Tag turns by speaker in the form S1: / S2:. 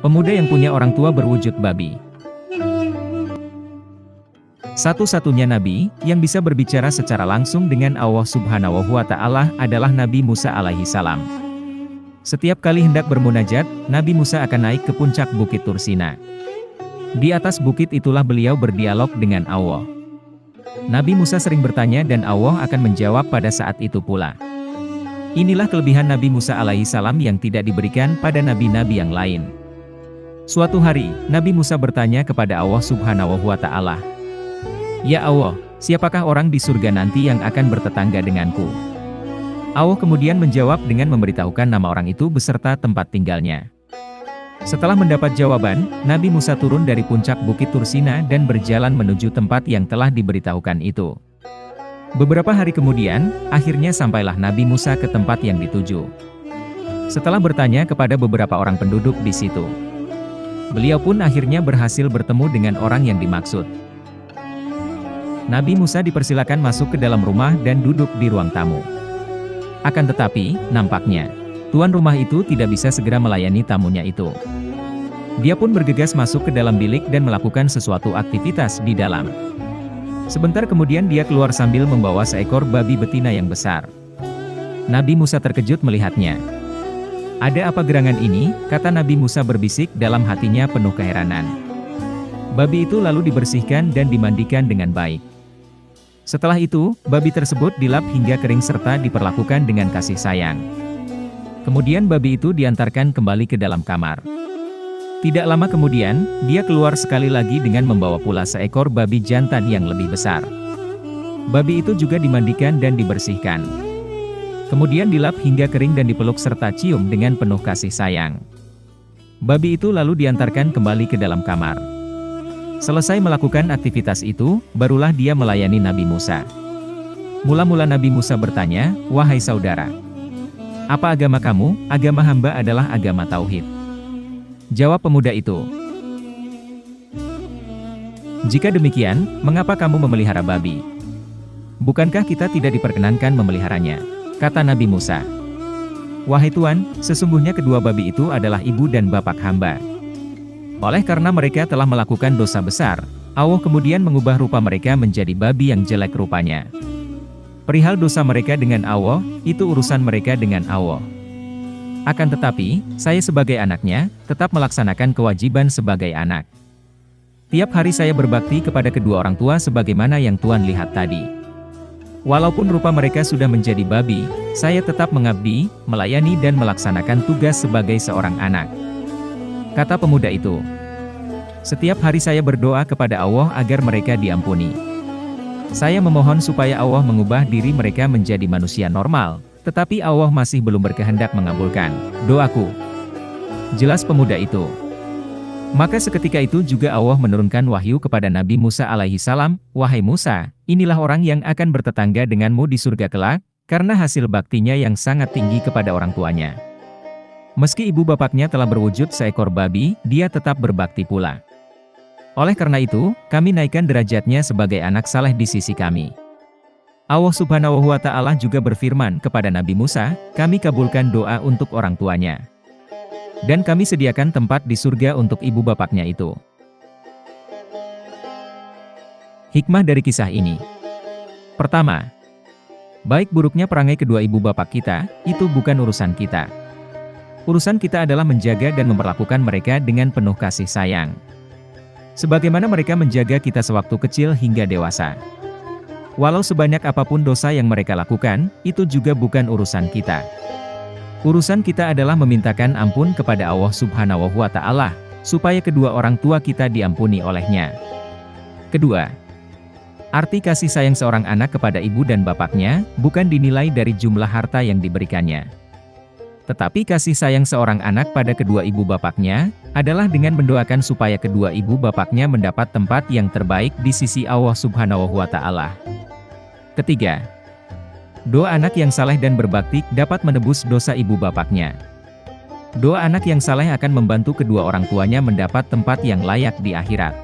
S1: Pemuda yang punya orang tua berwujud babi. Satu-satunya nabi yang bisa berbicara secara langsung dengan Allah Subhanahu wa Ta'ala adalah Nabi Musa alaihi salam. Setiap kali hendak bermunajat, Nabi Musa akan naik ke puncak bukit Tur Sina. Di atas bukit itulah beliau berdialog dengan Allah. Nabi Musa sering bertanya dan Allah akan menjawab pada saat itu pula. Inilah kelebihan Nabi Musa alaihi salam yang tidak diberikan pada nabi-nabi yang lain. Suatu hari, Nabi Musa bertanya kepada Allah Subhanahu wa Ta'ala, "Ya Allah, siapakah orang di surga nanti yang akan bertetangga denganku?" Allah kemudian menjawab dengan memberitahukan nama orang itu beserta tempat tinggalnya. Setelah mendapat jawaban, Nabi Musa turun dari puncak bukit Tur Sina dan berjalan menuju tempat yang telah diberitahukan itu. Beberapa hari kemudian, akhirnya sampailah Nabi Musa ke tempat yang dituju. Setelah bertanya kepada beberapa orang penduduk di situ, beliau pun akhirnya berhasil bertemu dengan orang yang dimaksud. Nabi Musa dipersilakan masuk ke dalam rumah dan duduk di ruang tamu. Akan tetapi, nampaknya, tuan rumah itu tidak bisa segera melayani tamunya itu. Dia pun bergegas masuk ke dalam bilik dan melakukan sesuatu aktivitas di dalam. Sebentar kemudian dia keluar sambil membawa seekor babi betina yang besar. Nabi Musa terkejut melihatnya. "Ada apa gerangan ini?" kata Nabi Musa berbisik dalam hatinya penuh keheranan. Babi itu lalu dibersihkan dan dimandikan dengan baik. Setelah itu, babi tersebut dilap hingga kering serta diperlakukan dengan kasih sayang. Kemudian babi itu diantarkan kembali ke dalam kamar. Tidak lama kemudian, dia keluar sekali lagi dengan membawa pula seekor babi jantan yang lebih besar. Babi itu juga dimandikan dan dibersihkan. Kemudian dilap hingga kering dan dipeluk serta cium dengan penuh kasih sayang. Babi itu lalu diantarkan kembali ke dalam kamar. Selesai melakukan aktivitas itu, barulah dia melayani Nabi Musa. Mula-mula Nabi Musa bertanya, "Wahai saudara, apa agama kamu?" "Agama hamba adalah agama tauhid," jawab pemuda itu. "Jika demikian, mengapa kamu memelihara babi? Bukankah kita tidak diperkenankan memeliharanya?" kata Nabi Musa. "Wahai Tuan, sesungguhnya kedua babi itu adalah ibu dan bapak hamba. Oleh karena mereka telah melakukan dosa besar, Allah kemudian mengubah rupa mereka menjadi babi yang jelek rupanya. Perihal dosa mereka dengan Allah, itu urusan mereka dengan Allah. Akan tetapi, saya sebagai anaknya, tetap melaksanakan kewajiban sebagai anak. Tiap hari saya berbakti kepada kedua orang tua sebagaimana yang Tuan lihat tadi. Walaupun rupa mereka sudah menjadi babi, saya tetap mengabdi, melayani dan melaksanakan tugas sebagai seorang anak," kata pemuda itu. "Setiap hari saya berdoa kepada Allah agar mereka diampuni. Saya memohon supaya Allah mengubah diri mereka menjadi manusia normal, tetapi Allah masih belum berkehendak mengabulkan doaku," jelas pemuda itu. Maka seketika itu juga Allah menurunkan wahyu kepada Nabi Musa alaihi salam, "Wahai Musa, inilah orang yang akan bertetangga denganmu di surga kelak, karena hasil baktinya yang sangat tinggi kepada orang tuanya. Meski ibu bapaknya telah berwujud seekor babi, dia tetap berbakti pula. Oleh karena itu, kami naikkan derajatnya sebagai anak saleh di sisi kami." Allah Subhanahu wa Ta'ala juga berfirman kepada Nabi Musa, "Kami kabulkan doa untuk orang tuanya. Dan kami sediakan tempat di surga untuk ibu bapaknya itu." Hikmah dari kisah ini. Pertama, baik buruknya perangai kedua ibu bapak kita, itu bukan urusan kita. Urusan kita adalah menjaga dan memperlakukan mereka dengan penuh kasih sayang, sebagaimana mereka menjaga kita sewaktu kecil hingga dewasa. Walau sebanyak apapun dosa yang mereka lakukan, itu juga bukan urusan kita. Urusan kita adalah memintakan ampun kepada Allah Subhanahu wa Ta'ala, supaya kedua orang tua kita diampuni olehnya. Kedua, arti kasih sayang seorang anak kepada ibu dan bapaknya, bukan dinilai dari jumlah harta yang diberikannya. Tetapi kasih sayang seorang anak pada kedua ibu bapaknya, adalah dengan mendoakan supaya kedua ibu bapaknya mendapat tempat yang terbaik di sisi Allah Subhanahu wa Ta'ala. Ketiga, doa anak yang saleh dan berbakti dapat menebus dosa ibu bapaknya. Doa anak yang saleh akan membantu kedua orang tuanya mendapat tempat yang layak di akhirat.